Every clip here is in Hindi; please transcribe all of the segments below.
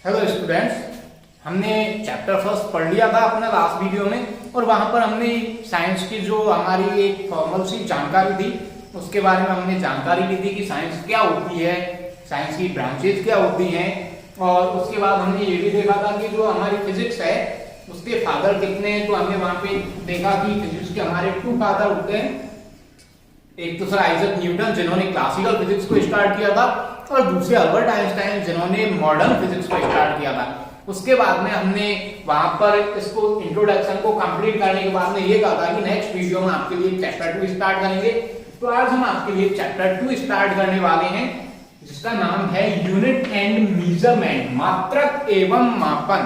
हेलो स्टूडेंट्स, हमने चैप्टर फर्स्ट पढ़ लिया था अपना लास्ट वीडियो में और वहां पर हमने साइंस की जो हमारी एक फॉर्मल सी जानकारी थी उसके बारे में हमने जानकारी ली थी कि साइंस क्या होती है, साइंस की ब्रांचेज क्या होती हैं। और उसके बाद हमने ये भी देखा था कि जो हमारी फिजिक्स है उसके फादर कितने हैं। तो हमने वहां पे देखा कि फिजिक्स के हमारे 2 फादर होते हैं। एक तो सर आइजैक न्यूटन जिन्होंने क्लासिकल फिजिक्स को स्टार्ट किया था और दूसरे अल्बर्ट आइंस्टाइन जिन्होंने मॉडर्न फिजिक्स को स्टार्ट किया था। उसके बाद में हमने वहां पर इसको इंट्रोडक्शन को कंप्लीट करने के बाद में ये कहा था कि नेक्स्ट वीडियो में आपके लिए चैप्टर 2 स्टार्ट करेंगे। तो आज हम आपके लिए चैप्टर 2 स्टार्ट करने वाले हैं जिसका नाम है यूनिट एंड मेजरमेंट, मात्रक एवं मापन।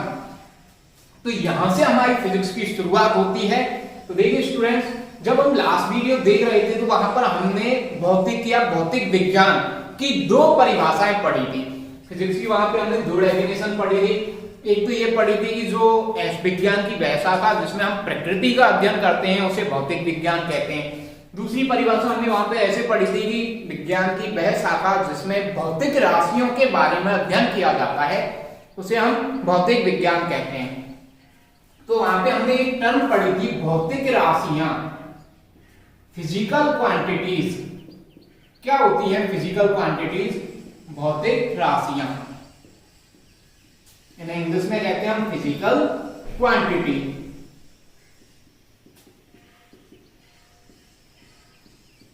तो यहां से हमारी फिजिक्स की शुरुआत होती है। तो देखिए स्टूडेंट्स, जब हम लास्ट वीडियो देख रहे थे तो वहां पर हमने भौतिक या भौतिक विज्ञान की 2 परिभाषाएं पढ़ी थी। फिजिक्स की वहां पे हमने 2 डेफिनेशन पढ़ी थी। एक तो ये पढ़ी थी कि जो विज्ञान की वह शाखा जिसमें हम प्रकृति का अध्ययन करते हैं उसे भौतिक विज्ञान कहते हैं। दूसरी परिभाषा हमने वहां पे ऐसे पढ़ी थी कि विज्ञान की वह शाखा जिसमें भौतिक राशियों के बारे में अध्ययन किया जाता है उसे हम भौतिक विज्ञान कहते हैं। तो वहां पे हमने एक टर्म पढ़ी थी भौतिक राशियां, फिजिकल क्वांटिटीज। क्या होती है फिजिकल क्वांटिटीज? भौतिक राशियां। इन्हें इंग्लिश में कहते हैं हम फिजिकल क्वांटिटी।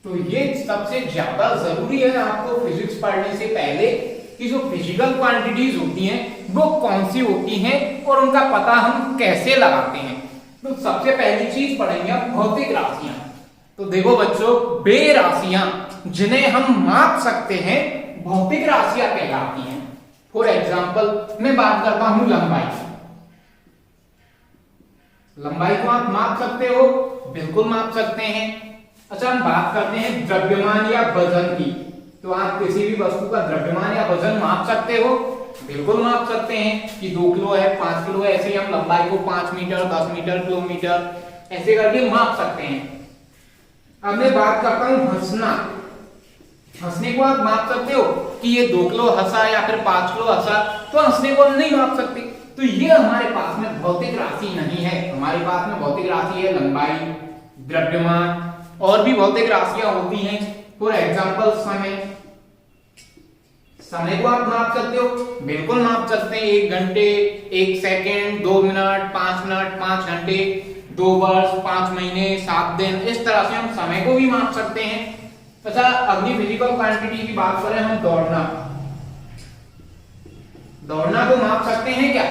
तो ये सबसे ज्यादा जरूरी है आपको फिजिक्स पढ़ने से पहले कि जो फिजिकल क्वांटिटीज होती हैं वो कौन सी होती हैं और उनका पता हम कैसे लगाते हैं। तो सबसे पहली चीज पढ़ेंगे हम भौतिक राशियां। तो देखो बच्चों, वे राशियां जिन्हें हम माप सकते हैं भौतिक राशियां कहलाती हैं। फॉर एग्जांपल मैं बात करता हूं लंबाई। लंबाई को आप माप सकते हो? बिल्कुल माप सकते हैं। अच्छा, हम बात करते हैं द्रव्यमान या वजन की। तो आप किसी भी वस्तु का द्रव्यमान या वजन माप सकते हो? बिल्कुल माप सकते हैं कि 2 किलो है, 5 किलो है। ऐसे हम लंबाई को 5 मीटर, 10 मीटर, किलोमीटर ऐसे करके माप सकते हैं। अब मैं बात करता हूं हंसना। हंसने को आप माप सकते हो कि ये 2 किलो हंसा या फिर 5 किलो हंसा? तो हंसने को हम नहीं माप सकते। तो ये हमारे पास में भौतिक राशि नहीं है। हमारे पास में भौतिक राशि है लंबाई, द्रव्यमान, और भी भौतिक राशियां होती हैं। फॉर एग्जांपल समय। समय को आप माप सकते हो? बिल्कुल माप सकते हैं। 1 घंटे, 1 सेकेंड, 2 मिनट, 5 मिनट, 5 घंटे, 2 वर्ष, 5 महीने, 7 दिन, इस तरह से हम समय को भी माप सकते हैं। अच्छा, अगली फिजिकल क्वांटिटी की बात करें हम दौड़ना। दौड़ना को माप सकते हैं क्या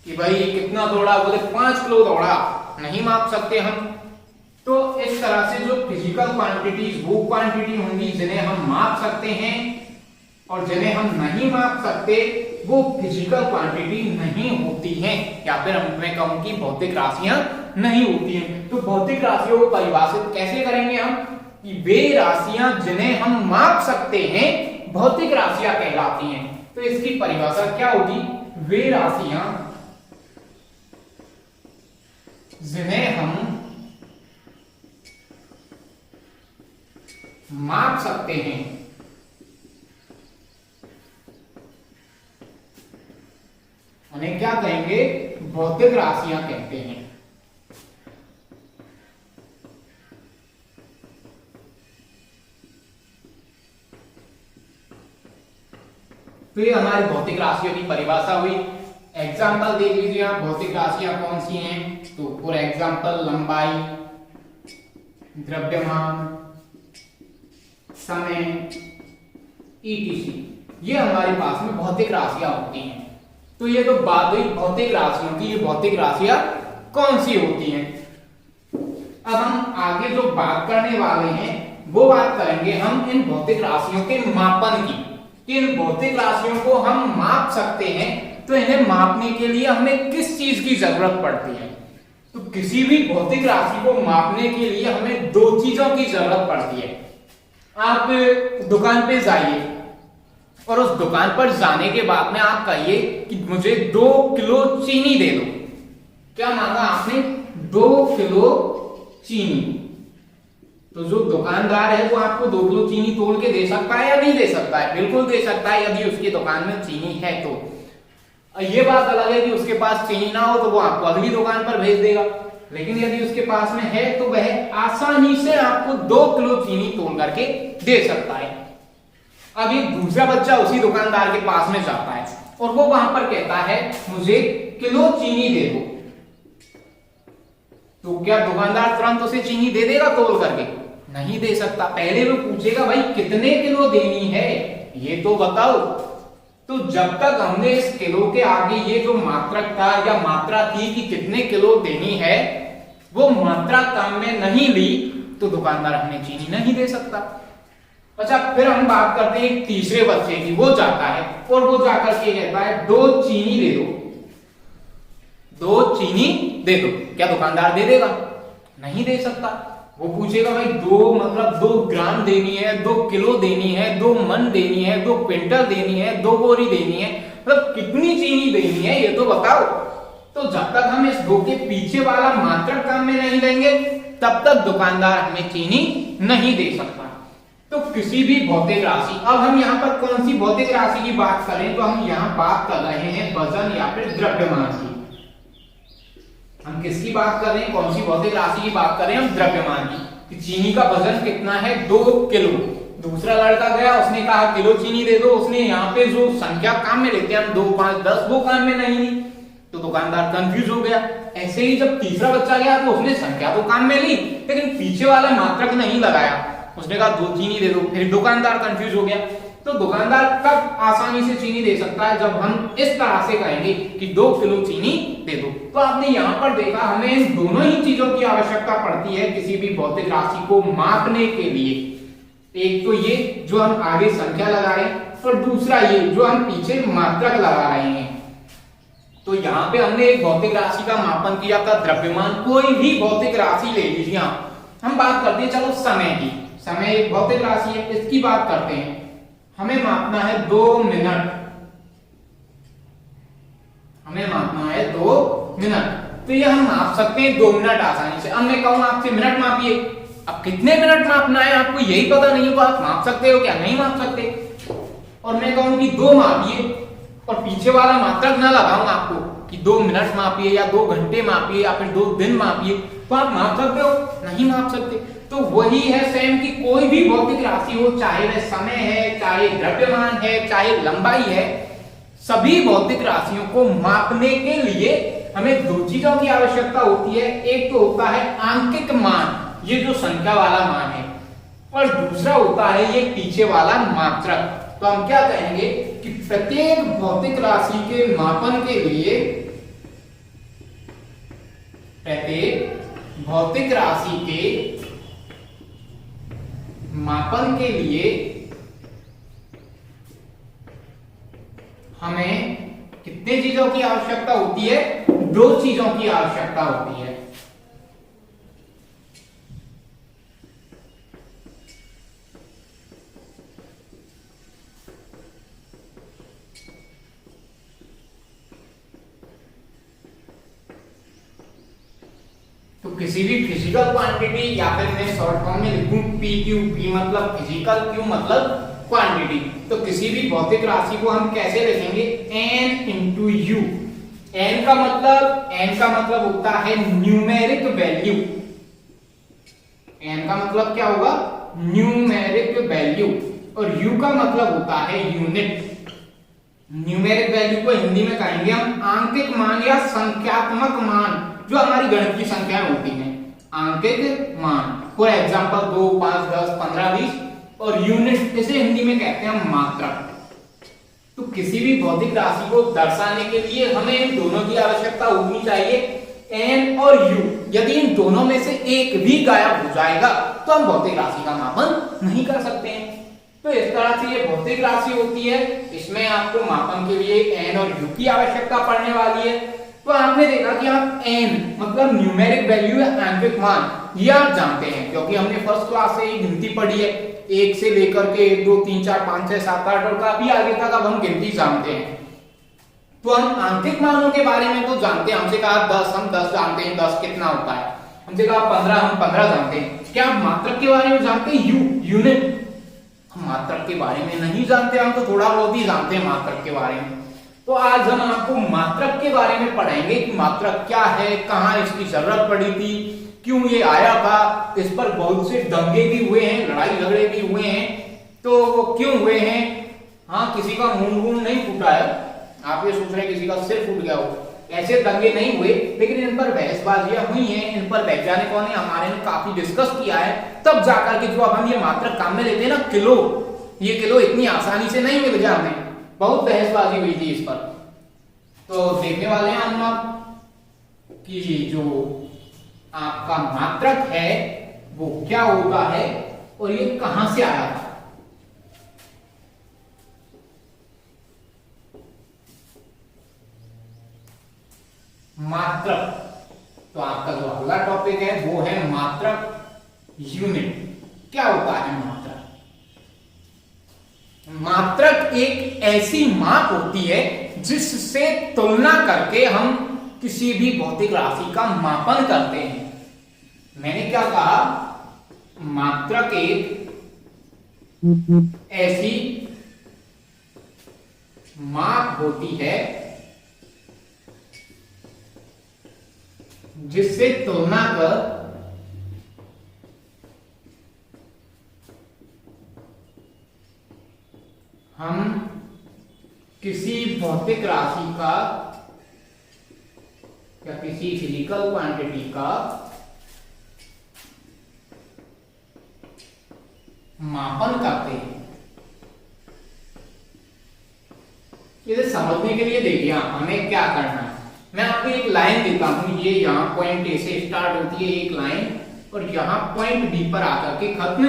कि भाई कितना दौड़ा? बोले 5 किलो दौड़ा। नहीं माप सकते हम। तो इस तरह से जो फिजिकल क्वांटिटीज वो क्वांटिटी होंगी जिन्हें हम माप सकते हैं और जिन्हें हम नहीं माप सकते वो फिजिकल क्वांटिटी नहीं होती हैं, या फिर मैं कहूं कि भौतिक राशियां नहीं होती हैं। तो भौतिक राशियों को परिभाषित कैसे करेंगे हम कि वे राशियां जिन्हें हम माप सकते हैं भौतिक राशियां कहलाती हैं। तो इसकी परिभाषा क्या होगी? वे राशियां जिन्हें हम माप सकते हैं उन्हें क्या कहेंगे? भौतिक राशियां कहते हैं। तो ये हमारी भौतिक राशियों की परिभाषा हुई। एग्जाम्पल देख लीजिए आप, भौतिक राशियां कौन सी हैं। तो फॉर एग्जाम्पल लंबाई, द्रव्यमान, समय, ईटीसी, ये हमारे पास में भौतिक राशियां होती हैं। तो ये तो बात हुई भौतिक राशियों की। ये भौतिक राशियां कौन सी होती हैं? अब हम आगे जो बात करने वाले हैं वो बात करेंगे हम इन भौतिक राशियों के मापन की। इन भौतिक राशियों को हम माप सकते हैं, तो इन्हें मापने के लिए हमें किस चीज की जरूरत पड़ती है? तो किसी भी भौतिक राशि को मापने के लिए हमें 2 चीजों की जरूरत पड़ती है। आप दुकान पे जाइए और उस दुकान पर जाने के बाद में आप कहिए कि मुझे 2 किलो चीनी दे दो। क्या मांगा आपने? 2 किलो चीनी। तो जो दुकानदार है वो आपको 2 किलो चीनी तोड़ के दे सकता है या नहीं दे सकता है? बिल्कुल दे सकता है, यदि उसकी दुकान में चीनी है तो। ये बात अलग है कि उसके पास चीनी ना हो तो वो आपको अगली दुकान पर भेज देगा, लेकिन यदि उसके पास में है तो वह आसानी से आपको 2 किलो चीनी तोड़ करके दे सकता है। अब एक दूसरा बच्चा उसी दुकानदार के पास में जाता है और वो वहां पर कहता है मुझे किलो चीनी दे दो, तो क्या दुकानदार तुरंत उसे चीनी दे देगा तोल करके? नहीं दे सकता। पहले वो पूछेगा भाई कितने किलो देनी है ये तो बताओ। तो जब तक हमने इस किलो के आगे ये जो मात्रक था या मात्रा थी कि कितने किलो देनी है वो मात्रा काम में नहीं ली तो दुकानदार हमें चीनी नहीं दे सकता। अच्छा, फिर हम बात करते हैं एक तीसरे बच्चे की। वो जाता है और वो जाकर के कहता है 2 चीनी दे दो, 2 चीनी दे दो। क्या दुकानदार दे देगा? नहीं दे सकता। वो पूछेगा भाई 2 मतलब 2 ग्राम देनी है, 2 किलो देनी है, 2 मन देनी है, 2 क्विंटल देनी है, 2 बोरी देनी है, मतलब कितनी चीनी देनी है ये तो बताओ। तो जब तक हम इस 2 के पीछे वाला मात्रक काम में नहीं लेंगे तब तक दुकानदार हमें चीनी नहीं दे सकता। तो किसी भी भौतिक राशि, अब हम यहाँ पर कौन सी भौतिक राशि की बात करें तो हम यहाँ बात कर रहे हैं वजन या फिर द्रव्यमान की। हम किसकी बात कर रहे हैं, कौन सी भौतिक राशि की बात कर रहे हैं? हम द्रव्यमान की। कि चीनी का वजन कितना है? 2 किलो। दूसरा लड़का गया, उसने कहा किलो चीनी दे दो। उसने यहाँ पे जो संख्या काम में लेते हैं हम 2, 5, 10 वो काम में नहीं ली तो दुकानदार कंफ्यूज हो गया। ऐसे ही जब तीसरा बच्चा गया तो उसने संख्या तो काम में ली लेकिन पीछे वाला मात्रक नहीं लगाया, उसने कहा 2 चीनी दे दो, फिर दुकानदार कंफ्यूज हो गया। तो दुकानदार कब आसानी से चीनी दे सकता है? जब हम इस तरह से कहेंगे कि 2 किलो चीनी दे दो। तो आपने यहाँ पर देखा हमें इन दोनों ही चीजों की आवश्यकता पड़ती है किसी भी भौतिक राशि को मापने के लिए। एक तो ये जो हम आगे संख्या लगा रहे हैं और दूसरा ये जो हम पीछे मात्रक लगा रहे हैं। तो यहाँ पे हमने एक भौतिक राशि का मापन किया था द्रव्यमान। कोई भी भौतिक राशि ले लीजिए। हम बात करते हैं चलो समय की। समय एक भौतिक राशि है, इसकी बात करते हैं। हमें मापना है 2 मिनट, हमें मापना है 2 मिनट। तो ये हम माप सकते हैं 2 मिनट आसानी से। अब मैं कहूं आपसे मिनट मापिए, अब कितने मिनट मापना है आपको यही पता नहीं है तो आप माप सकते हो क्या? नहीं माप सकते। और मैं कहूं कि 2 मापिए और पीछे वाला मात्रक ना लगाऊं आपको कि 2 मिनट मापिए या 2 घंटे मापिए या फिर 2 दिन मापिए, तो आप माप सकते हो? नहीं माप सकते। तो वही है सेम कि कोई भी भौतिक राशि हो, चाहे वह समय है, चाहे द्रव्यमान है, चाहे लंबाई है, सभी भौतिक राशियों को मापने के लिए हमें 2 चीजों की आवश्यकता होती है। एक तो होता है आंकिक मान, ये जो संख्या वाला मान है, और दूसरा होता है ये पीछे वाला मात्रक। तो हम क्या कहेंगे कि प्रत्येक भौतिक राशि के मापन के लिए, प्रत्येक भौतिक राशि के मापन के लिए हमें कितने चीजों की आवश्यकता होती है? 2 चीजों की आवश्यकता होती है। तो किसी भी फिजिकल क्वांटिटी या फिर मैं शॉर्ट फॉर्म में लिखूं PQ, P मतलब फिजिकल, Q मतलब क्वांटिटी। तो किसी भी भौतिक राशि को हम कैसे लिखेंगे? N into U। N का मतलब होता है न्यूमेरिक वैल्यू। N का मतलब क्या होगा? Numeric value. और U का मतलब होता है यूनिट। न्यूमेरिक वैल्यू को हिंदी में कहेंगे हम आंकिक मान या संख्यात्मक मान, जो हमारी गणित की संख्या होती है, आंकिक मान। For example 2, 5, 10, 15, 20। और यूनिट इसे हिंदी में कहते हैं मात्रक। तो किसी भी भौतिक राशि को दर्शाने के लिए हमें इन दोनों की आवश्यकता होनी चाहिए, N और U। यदि इन दोनों में से एक भी गायब हो जाएगा तो हम भौतिक राशि का मापन नहीं कर सकते हैं। तो इस तरह से ये भौतिक राशि होती है, इसमें आपको मापन के लिए N और U की आवश्यकता पड़ने वाली है। तो आपने देखा कि आप N मतलब न्यूमेरिक वैल्यू है, आंकिक मान, ये आप जानते हैं क्योंकि हमने फर्स्ट क्लास से ही गिनती पढ़ी है। 1 से लेकर के 1, 2, 3, 4, 5, 6, 7, 8 और काफी आगे तक अब हम गिनती जानते हैं। तो हम आंकिक मानों के बारे में तो जानते हैं। हमसे कहा 10, हम 10 जानते हैं 10 कितना होता है। हमसे कहा 15, हम 15 जानते हैं। क्या आप मात्रक के बारे में जानते हैं? यूनिट। हम मात्रक के बारे में नहीं जानते, हम तो थोड़ा बहुत ही जानते हैं मात्रक के बारे में। तो आज हम आपको मात्रक के बारे में पढ़ाएंगे कि मात्रक क्या है, कहाँ इसकी जरूरत पड़ी थी, क्यों ये आया था। इस पर बहुत से दंगे भी हुए हैं, लड़ाई झगड़े भी हुए हैं, तो वो क्यों हुए हैं। हाँ, किसी का मुंह वूंह नहीं फूटा है, आप ये सोच रहे हैं किसी का सिर फूट गया हो, ऐसे दंगे नहीं हुए, लेकिन इन पर बहसबाजियां हुई हैं, इन पर वैज्ञानिकों ने हमारे में काफी डिस्कस किया है, तब जाकर के जो अब हम ये मात्रक काम में लेते हैं ना, किलो, ये किलो इतनी आसानी से नहीं मिल गया हमें, बहुत बहसबाजी हुई थी इस पर। तो देखने वाले हैं हम आप कि जो आपका मात्रक है वो क्या होता है और ये कहां से आया था। मात्रक, तो आपका जो अगला टॉपिक है वो है मात्रक यूनिट। क्या होता है मात्रक? मात्रक एक ऐसी माप होती है जिससे तुलना करके हम किसी भी भौतिक राशि का मापन करते हैं। मैंने क्या कहा? मात्रक एक ऐसी माप होती है जिससे तुलना कर हम किसी भौतिक राशि का या किसी फिजिकल क्वांटिटी का मापन करते हैं। इसे समझने के लिए देखिए हमें क्या करना है। मैं आपको एक लाइन देता हूं, ये यहां पॉइंट ए से स्टार्ट होती है एक लाइन और यहां पॉइंट बी पर आकर के खत्म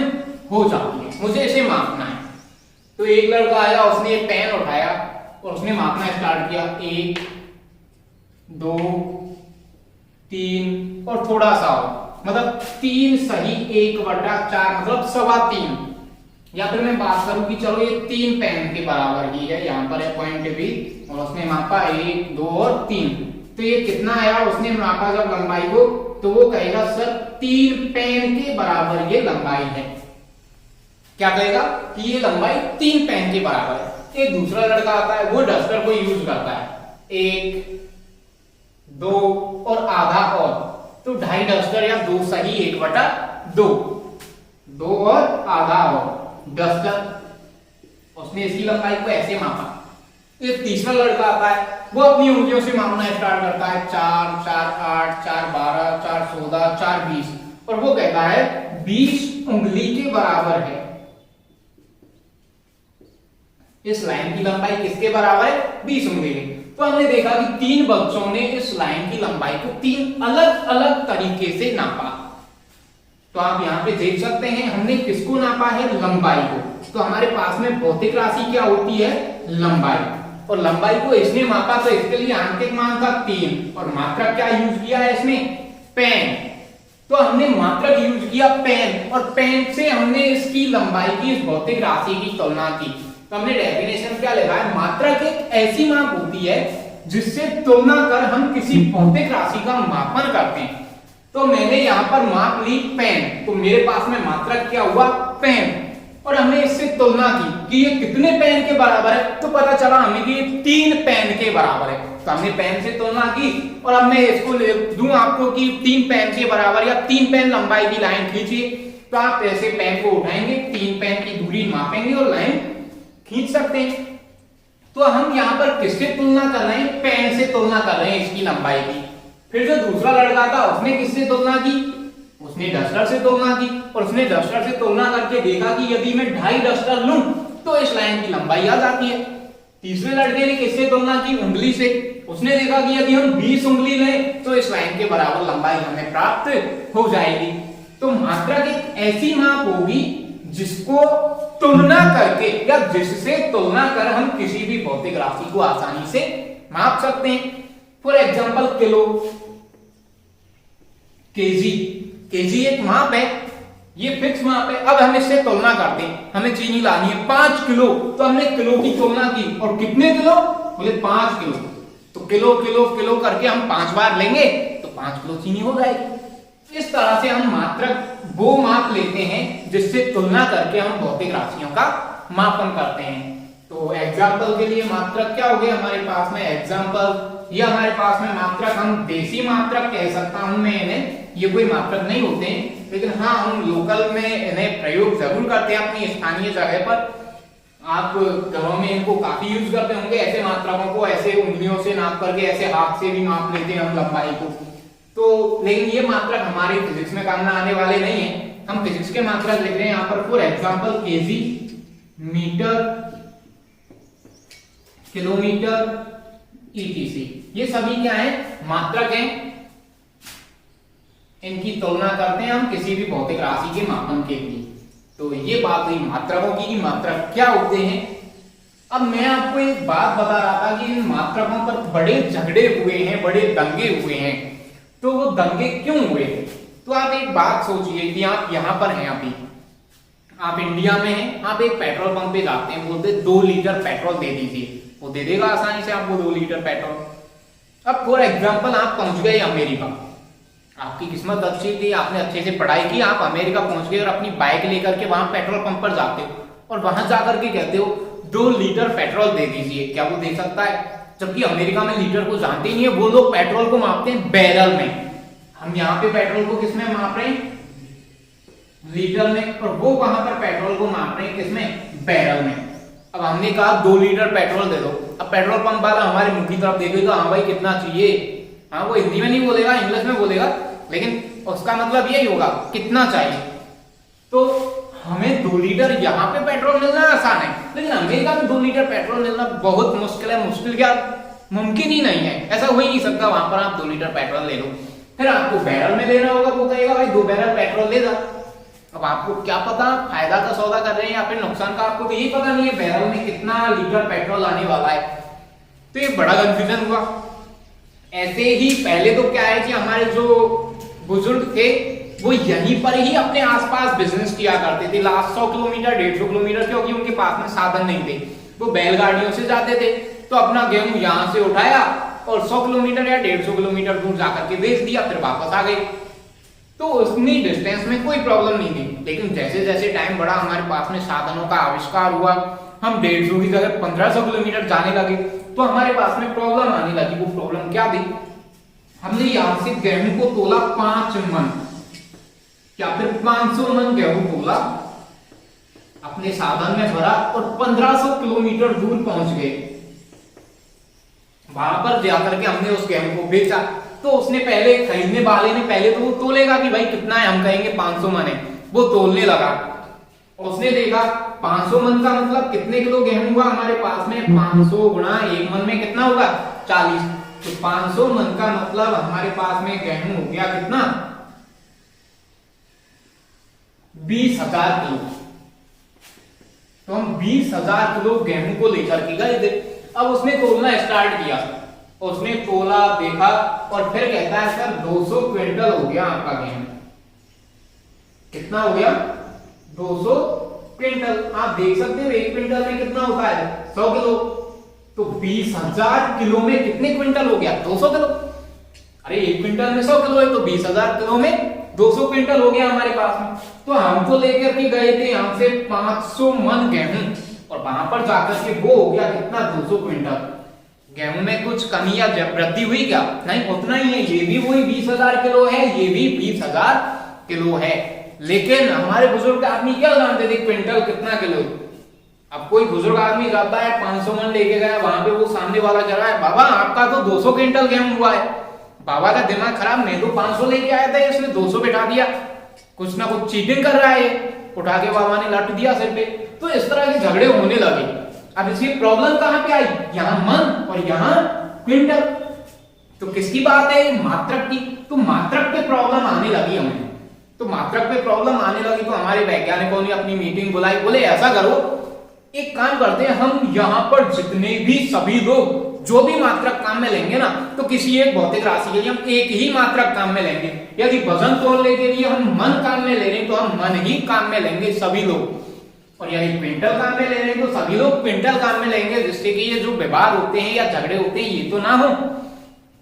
हो जाती है। मुझे इसे मापना है। तो एक लड़का आया, उसने एक पेन उठाया और उसने मापना स्टार्ट किया, 1 2 3 और थोड़ा सा और, मतलब 3 सही 1/4 मतलब 3.25। या फिर मैं बात करूं कि चलो ये 3 पेन के बराबर ही है, यहां पर है पॉइंट बी और उसने मापा 1 2 और 3, तो ये कितना आया? उसने मापा जब लंबाई को, तो वो कहेगा सर 3 पेन के बराबर ये लंबाई है। क्या कहेगा? कि ये लंबाई 3 पेन के बराबर है। एक दूसरा लड़का आता है, वो डस्टर को यूज करता है, 1 2 और आधा और, तो 2.5 डस्टर या 2 सही 1/2, 2 और आधा और डस्टर, उसने इसकी लंबाई को ऐसे मापा। एक तीसरा लड़का आता है, वो अपनी उंगलियों से मापना स्टार्ट करता है, 4 4 8 4 12 4 14 4 20 और वो कहता है 20 उंगली के बराबर है। इस लाइन की लंबाई किसके बराबर है? 20 उंगली के। तो हमने देखा कि 3 बच्चों ने इस लाइन की लंबाई को 3 अलग अलग तरीके से नापा। तो आप यहां पे देख सकते हैं हमने किसको नापा है? लंबाई को। तो हमारे पास में भौतिक राशि क्या होती है? लंबाई। और लंबाई को इसने मापा, तो इसके लिए आंतरिक मान था 3 और मात्रक क्या यूज किया है इसने? पेन। तो हमने मात्रक यूज किया पेन और पेन से हमने इसकी लंबाई की इस भौतिक राशि की तुलना की। तो हमने डेफिनेशन क्या लिखा है? मात्रक एक ऐसी माप होती है जिससे तुलना कर हम किसी भौतिक राशि का मापन करते हैं। तो मैंने यहां पर माप ली पेन, तो मेरे पास में मात्रक क्या हुआ? पेन। और हमने इससे तुलना की कि ये कितने पेन के बराबर है, तो पता चला हमें कि ये 3 पेन के बराबर है। तो हमने पेन से तुलना की और अब मैं इसको दूं आपको कि 3 पेन के बराबर या 3 पेन लंबाई की लाइन खींचिए, तो आप ऐसे पेन को उठाएंगे, 3 पेन की दूरी मापेंगे और लाइन खींच सकते हैं। तो हम यहाँ पर किससे तुलना कर रहे हैं? पेन से तुलना कर रहे हैं इसकी लंबाई की। फिर जो दूसरा लड़का था उसने किससे तुलना की? उसने डस्टर से तुलना की और उसने डस्टर से तुलना करके देखा कि यदि मैं 2.5 डस्टर लूं तो इस लाइन की लंबाई आ जाती है। तीसरे लड़के ने किससे तुलना की? उंगली से। उसने देखा कि यदि हम 20 उंगली लें तो इस लाइन के बराबर लंबाई हमें प्राप्त हो जाएगी। तो मात्रक एक ऐसी माप होगी जिसको तुलना करके या जिससे तुलना कर हम किसी भी भौतिक राशि को आसानी से माप सकते हैं। For example kilo, KG. KG एक माप है, ये फिक्स माप है। अब हम इससे तुलना करते हैं, हमें चीनी लानी है 5 किलो, तो हमने किलो की तुलना की और कितने किलो? बोले 5 किलो। तो किलो किलो किलो करके हम 5 बार लेंगे तो 5 किलो चीनी हो जाएगी। इस तरह से हम मात्रक वो माप लेते हैं जिससे तुलना करके हम भौतिक राशियों का मापन करते हैं। तो एग्जाम्पल के लिए मात्रक क्या हो गया हमारे पास में एग्जाम्पल, ये हमारे पास में मात्रक, हम देसी मात्रक कह सकता हूं मैं इन्हें, ये कोई मात्रक नहीं होते हैं, लेकिन हाँ हम लोकल में इन्हें प्रयोग जरूर करते हैं अपनी स्थानीय जगह पर। आप घरों में इनको काफी यूज करते होंगे, ऐसे मात्रकों को ऐसे उंगलियों से नाप करके, ऐसे हाथ से भी माप लेते हैं हम लंबाई को। तो लेकिन ये मात्रक हमारे फिजिक्स में काम आने वाले नहीं है, हम फिजिक्स के मात्रक लिख रहे हैं यहाँ पर। For example kg, metre, kilometre, etc, ये सभी क्या है मात्रक हैं, इनकी तुलना करते हैं हम किसी भी भौतिक राशि के मापन के लिए। तो ये बात हुई मात्रकों की, मात्रक क्या होते हैं। अब मैं आपको एक बात बता रहा था कि इन मात्रकों पर बड़े झगड़े हुए हैं, बड़े दंगे हुए हैं। तो वो दंगे क्यों हुए? तो आप एक बात सोचिए कि आप यहां पर हैं, अभी आप इंडिया में हैं, आप एक पेट्रोल पंप पे जाते हैं, बोलते 2 लीटर पेट्रोल दे दीजिए, वो दे देगा आसानी से आपको 2 लीटर पेट्रोल। अब फॉर एग्जाम्पल आप पहुंच गए अमेरिका, आपकी किस्मत अच्छी थी, आपने अच्छे से पढ़ाई की, आप अमेरिका पहुंच गए और अपनी बाइक लेकर के वहां पेट्रोल पंप पर जाते हो और वहां जाकर के कहते हो 2 लीटर पेट्रोल दे दीजिए। क्या वो दे सकता है? जबकि अमेरिका में लीटर को जानते ही नहीं है, वो लोग पेट्रोल को मापते हैं बैरल में। हम यहाँ पे पेट्रोल को किसमें माप रहे हैं? लीटर में, और वो वहां पर पेट्रोल को माप रहे हैं किसमें? बैरल में। अब हमने कहा 2 लीटर पेट्रोल दे दो, अब पेट्रोल पंप वाला हमारे मुंह की तरफ देखेगा, हाँ भाई कितना चाहिए, हाँ वो हिंदी में नहीं बोलेगा, इंग्लिश में बोलेगा, लेकिन उसका मतलब यही होगा कितना चाहिए। तो हमें 2 लीटर यहाँ पे पेट्रोल मिलना आसान है, लेकिन अमेरिका में 2 लीटर पेट्रोल मिलना बहुत मुश्किल है। मुश्किल क्या, मुमकिन ही नहीं है, ऐसा हो ही नहीं सकता। वहां पर आप 2 लीटर पेट्रोल ले लो, फिर आपको बैरल में लेना होगा, वो कहेगा भाई 2 बैरल पेट्रोल ले जा। अब आपको क्या पता फायदा का सौदा कर रहे हैं या फिर नुकसान का, आपको तो यही पता नहीं है बैरल में कितना लीटर पेट्रोल आने वाला है। तो ये बड़ा कंफ्यूजन हुआ। ऐसे ही पहले तो क्या है कि हमारे जो बुजुर्ग थे वो यहीं पर ही अपने आसपास बिजनेस किया करते थे, लास्ट 100 किलोमीटर 150 किलोमीटर, क्योंकि उनके पास में साधन नहीं थे, वो बैलगाड़ियों से जाते थे। तो अपना गेहूं यहां से उठाया और 100 किलोमीटर या 150 किलोमीटर दूर जाकर के बेच दिया, फिर वापस आ गए। तो उतनी डिस्टेंस में कोई प्रॉब्लम नहीं थी। लेकिन जैसे जैसे टाइम बढ़ा, हमारे पास में साधनों का आविष्कार हुआ, हम 150 की जगह 1500 किलोमीटर जाने लगे, तो हमारे पास में प्रॉब्लम आने लगी। वो प्रॉब्लम क्या थी? हमने यहां से गेहूं को तोला 5 मन या फिर 500 मन गेहूं तोला, अपने साधन में भरा और 1500 किलोमीटर दूर पहुंच गए। वहां पर जाकर के हमने उस गेहूं को बेचा। तो उसने पहले, खरीदने वाले ने पहले तो वो तोलेगा कि भाई कितना है, हम कहेंगे 500 मन है, वो तोलने लगा। उसने देखा 500 मन का मतलब कितने किलो गेहूं हुआ हमारे पास में, 500 गुणा 1 मन में कितना होगा? 40। तो 500 मन का मतलब हमारे पास में गेहूं हो गया कितना? 20,000 किलो। तो हम 20,000 किलो गेहूं को लेकर के गए थे। अब उसने तोलना स्टार्ट किया, उसने तोला, देखा और फिर कहता है सर 200 क्विंटल हो गया आपका गेहूं। कितना हो गया? 200 क्विंटल। आप देख सकते हो 1 क्विंटल में कितना होता है? 100 किलो। तो 20,000 किलो में कितने क्विंटल हो गया? 200 किलो। अरे 1 क्विंटल में 100 किलो है, तो 20,000 किलो में 200 क्विंटल हो गया हमारे पास में। तो हमको लेकर के गए थे यहां से 500 मन गेहूं और वहां पर जाकर के वो हो गया कितना? 200 क्विंटल। गेहूं में कुछ कमी या वृद्धि हुई क्या? नहीं, उतना ही है। ये भी वही 20,000 किलो है, ये भी 20,000 किलो है। लेकिन हमारे बुजुर्ग आदमी क्या जानते थे क्विंटल कितना किलो? अब कोई बुजुर्ग आदमी जाता है 500 मन लेके गया, वहां पे वो सामने वाला कह रहा है बाबा आपका तो 200 क्विंटल गेहूं हुआ है। बाबा का दिमाग खराब, मैं तो 500 लेके आया था, इसने 200 बिठा दिया, कुछ ना कुछ चीटिंग कर रहा है। उठा के बाबा ने लट दिया सिर पे। तो इस तरह के झगड़े होने लगे। अब इसकी प्रॉब्लम कहां पे आई? यहां मन और यहां क्विंटल। तो किसकी बात है? मात्रक की। तो मात्रक पे प्रॉब्लम आने लगी हमें। तो मात्रक पे प्रॉब्लम आने लगी तो हमारे वैज्ञानिकों ने अपनी मीटिंग बुलाई, बोले ऐसा करो, एक काम करते हैं, हम यहां पर जितने भी सभी लोग जो भी मात्रक काम में लेंगे ना, तो किसी एक भौतिक राशि के लिए हम एक ही मात्रक काम में लेंगे। यदि वजन तोलने के लिए हम मन काम में ले रहे हैं तो हम मन ही काम में लेंगे सभी लोग, और यदि क्विंटल काम में ले रहे हैं तो सभी लोग क्विंटल काम में लेंगे, जिससे कि ये जो विवाद होते हैं या झगड़े होते हैं ये तो ना हो।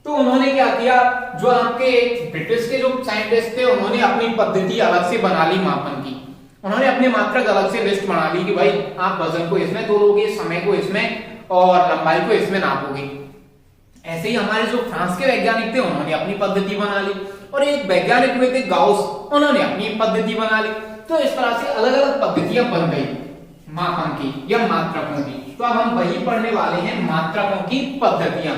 तो उन्होंने क्या किया, जो आपके ब्रिटिश के जो साइंटिस्ट थे उन्होंने अपनी पद्धति अलग से बना ली मापन की। उन्होंने अपनी मात्रक अलग से लिस्ट बना ली कि भाई आप वजन को इसमें तोलोगे, समय को इसमें और लंबाई को इसमें नापोगे। ऐसे ही हमारे जो फ्रांस के वैज्ञानिक थे उन्होंने अपनी पद्धति बना ली, और एक वैज्ञानिक हुए थे गाउस, उन्होंने अपनी पद्धति बना ली। तो इस तरह से अलग अलग पद्धतियां बन गई मापन की या मात्रकों की। तो अब हम वही पढ़ने वाले हैं, मात्रकों की पद्धतियां।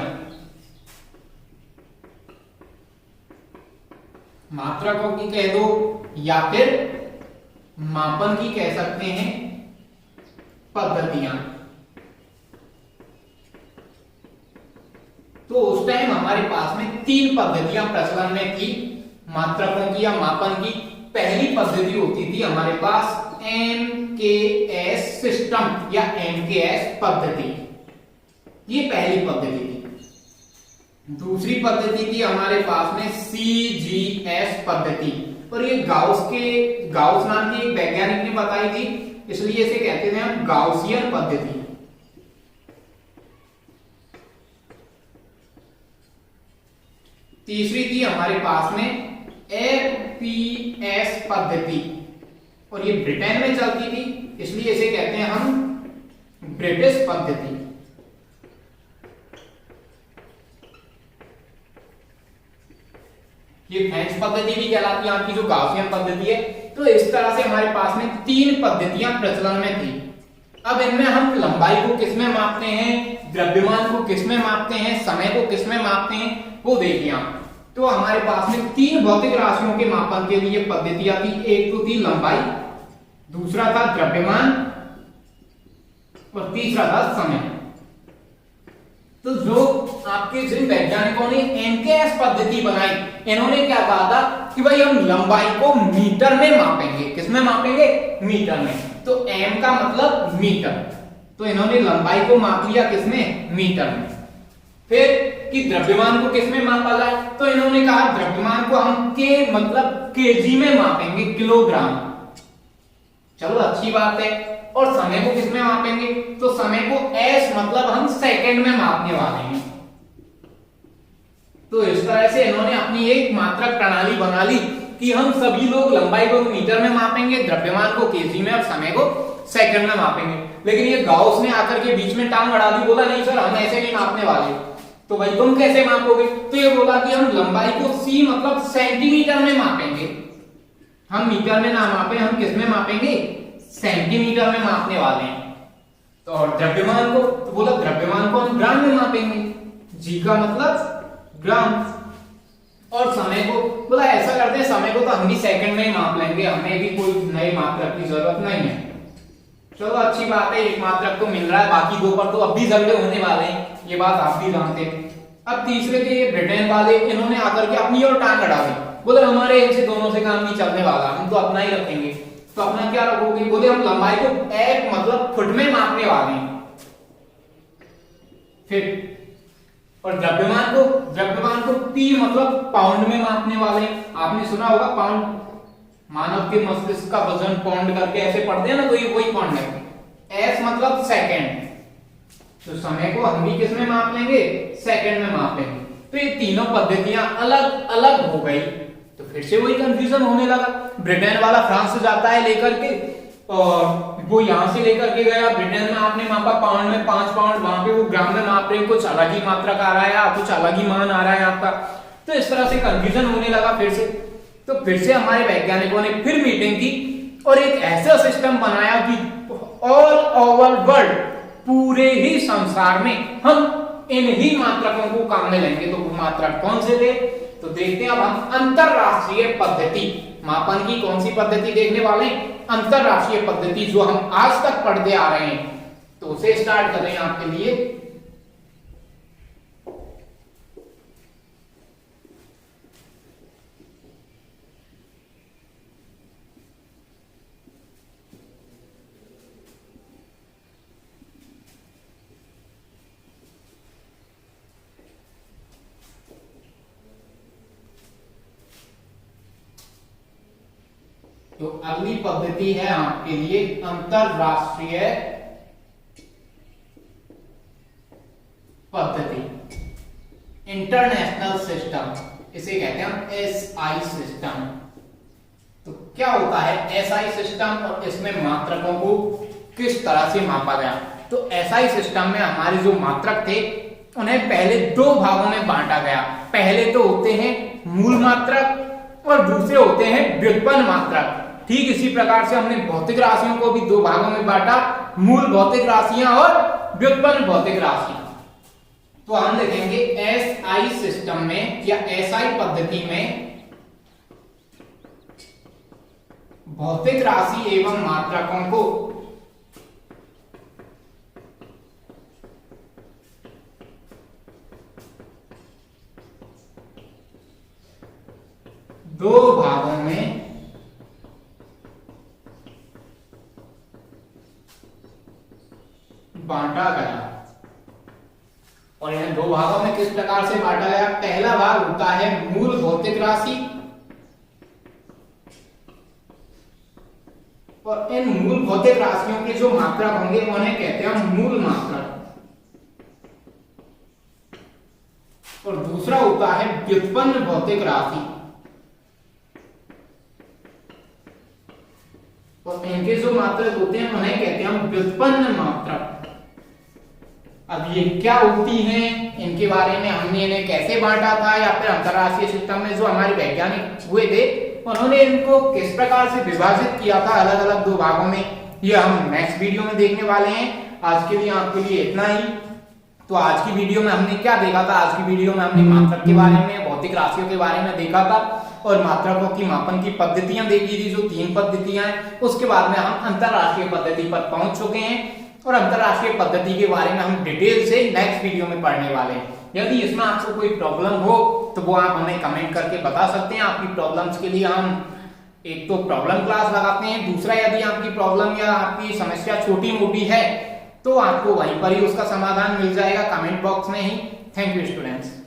मात्रकों की कह दो या फिर मापन की कह सकते हैं पद्धतियां। तो उस टाइम हमारे पास में 3 पद्धतियां प्रचलन में थी मात्रकों की या मापन की। पहली पद्धति होती थी हमारे पास MKS सिस्टम या MKS पद्धति, ये पहली पद्धति थी। दूसरी पद्धति थी हमारे पास में CGS पद्धति, और ये गाउस नाम के एक वैज्ञानिक ने बताई थी, इसलिए इसे कहते थे हम गाउसियन पद्धति। तीसरी थी हमारे पास में FPS पद्धति, और ये ब्रिटेन में चलती थी, इसलिए इसे कहते हैं हम ब्रिटिश पद्धति। ये फ्रेंच पद्धति भी कहलाती है आपकी, जो गाउसियन पद्धति है। तो इस तरह से हमारे पास में 3 पद्धतियां प्रचलन में थी। अब इनमें हम लंबाई को किसमें मापते हैं, द्रव्यमान को किसमें मापते हैं, समय को किसमें मापते हैं, वो देखिए आप। तो हमारे पास में 3 भौतिक राशियों के मापन के लिए पद्धतियां थी। एक तो थी लंबाई, दूसरा था द्रव्यमान, और तीसरा था समय। तो जो आपके जिन वैज्ञानिकों ने MKS पद्धति बनाई, इन्होंने क्या कहा था कि भाई हम लंबाई को मीटर में मापेंगे। किसमें मापेंगे, मीटर में। तो M का मतलब मीटर, तो इन्होंने लंबाई को माप लिया किसमें, मीटर में। फिर कि द्रव्यमान को किसमें मापा जाए, तो इन्होंने कहा द्रव्यमान को हम के मतलब केजी में मापेंगे, किलोग्राम। चलो अच्छी बात है। और समय को किसमें मापेंगे, तो समय को S मतलब हम सेकंड में मापने वाले हैं। तो इस तरह से इन्होंने अपनी एक मात्रक प्रणाली बना ली कि हम सभी लोग लंबाई को मीटर में मापेंगे, द्रव्यमान को केजी में और समय को सेकंड में मापेंगे। लेकिन ये गाउस ने आकर के बीच में टांग अड़ा दी, बोला नहीं सर हम ऐसे नहीं मापने वाले। तो भाई तुम कैसे मापोगे, तो ये बोला कि हम लंबाई को C मतलब सेंटीमीटर में मापेंगे। हम मीटर में ना मापे, हम किस में मापेंगे, सेंटीमीटर में मापने वाले हैं। तो और द्रव्यमान को, तो बोला द्रव्यमान को हम ग्राम में मापेंगे, G का मतलब ग्राम। और समय को बोला ऐसा करते हैं, समय को तो हम भी सेकंड में ही माप लेंगे, हमें भी कोई नई मात्रक की जरूरत नहीं है। चलो अच्छी बात है, एक मात्रक तो मिल रहा है, बाकी 2 पर तो अब भी झगड़े होने वाले हैं, ये बात आप भी जानते हैं। अब तीसरे थे ये ब्रिटेन वाले, इन्होंने आकर के अपनी और टांग अड़ा दी, बोले हमारे इनसे दोनों से काम नहीं चलने वाला, हम तो अपना ही रखेंगे। तो अपना क्या रखोगे, बोले हम लंबाई को एक मतलब फुट में मापने वाले हैं। फिर और द्रव्यमान को P मतलब पाउंड में मापने वाले हैं। आपने सुना होगा पाउंड, मानव के मस्तिष्क का वजन पाउंड करके ऐसे पढ़ते हैं ना, तो ये वही पाउंड है। S मतलब सेकंड, तो समय को हम भी किस में माप लेंगे, सेकंड में माप लेंगे। तो ये तीनों पद्धतियां अलग अलग हो गई। तो फिर से वही कंफ्यूजन होने लगा। ब्रिटेन वाला फ्रांस से जाता है लेकर के, और वो यहां से लेकर के गया ब्रिटेन में, आपने मापा पाउंड में 5 पाउंड, वहां पे वो ग्राम में माप रहे, कुछ अलग ही मात्रक आ रहा है, कुछ अलग ही मान आ रहा है आपका। तो इस तरह से कंफ्यूजन होने लगा फिर से। तो फिर से हमारे वैज्ञानिकों ने फिर मीटिंग की और एक ऐसा सिस्टम बनाया कि ऑल ओवर वर्ल्ड, पूरे ही संसार में हम इन ही मात्रकों को काम में लेंगे। तो वो मात्रक कौन से थे, तो देखते हैं अब हम अंतरराष्ट्रीय पद्धति, मापन की कौन सी पद्धति देखने वाले हैं, अंतरराष्ट्रीय पद्धति, जो हम आज तक पढ़ते आ रहे हैं। तो उसे स्टार्ट कर रहे हैं आपके लिए। तो अगली पद्धति है आपके लिए अंतरराष्ट्रीय पद्धति, इंटरनेशनल सिस्टम, इसे कहते हैं हम SI सिस्टम। तो क्या होता है एसआई सिस्टम और इसमें मात्रकों को किस तरह से मापा गया। तो एसआई सिस्टम में हमारे जो मात्रक थे उन्हें पहले दो भागों में बांटा गया। पहले तो होते हैं मूल मात्रक और दूसरे होते हैं व्युत्पन्न मात्रक। ठीक इसी प्रकार से हमने भौतिक राशियों को भी दो भागों में बांटा, मूल भौतिक राशियां और व्युत्पन्न भौतिक राशियां। तो हम देखेंगे एसआई सिस्टम में या एसआई पद्धति में भौतिक राशि एवं मात्रकों को दो भागों में बांटा गया। और इन दो भागों में किस प्रकार से बांटा गया। पहला भाग होता है मूल भौतिक राशि और इन मूल भौतिक राशियों के जो मात्रक होंगे उन्हें कहते हैं मूल मात्रक। और दूसरा होता है व्युत्पन्न भौतिक राशि और इनके जो मात्रक होते हैं उन्हें कहते हैं व्युत्पन्न मात्रक। अब ये क्या होती हैं, इनके बारे में हमने इन्हें कैसे बांटा था या फिर अंतरराष्ट्रीय सिस्टम में जो हमारे वैज्ञानिक हुए थे उन्होंने इनको किस प्रकार से विभाजित किया था अलग अलग दो भागों में, ये हम नेक्स्ट वीडियो में देखने वाले हैं। आज के लिए आपके लिए इतना ही। तो आज की वीडियो में हमने क्या देखा था। आज की वीडियो में हमने मात्रक के बारे में, भौतिक राशियों के बारे में देखा था और मात्रकों की मापन की पद्धतियां देखी थी, जो 3 पद्धतियां हैं। उसके बाद में हम अंतरराष्ट्रीय पद्धति पर पहुंच चुके हैं और अंतरराष्ट्रीय पद्धति के बारे में हम डिटेल से नेक्स्ट वीडियो में पढ़ने वाले हैं। यदि इसमें आपको कोई प्रॉब्लम हो तो वो आप हमें कमेंट करके बता सकते हैं। आपकी प्रॉब्लम्स के लिए हम एक तो प्रॉब्लम क्लास लगाते हैं, दूसरा यदि आपकी प्रॉब्लम या आपकी समस्या छोटी मोटी है तो आपको वहीं पर ही उसका समाधान मिल जाएगा कमेंट बॉक्स में ही। Thank you students.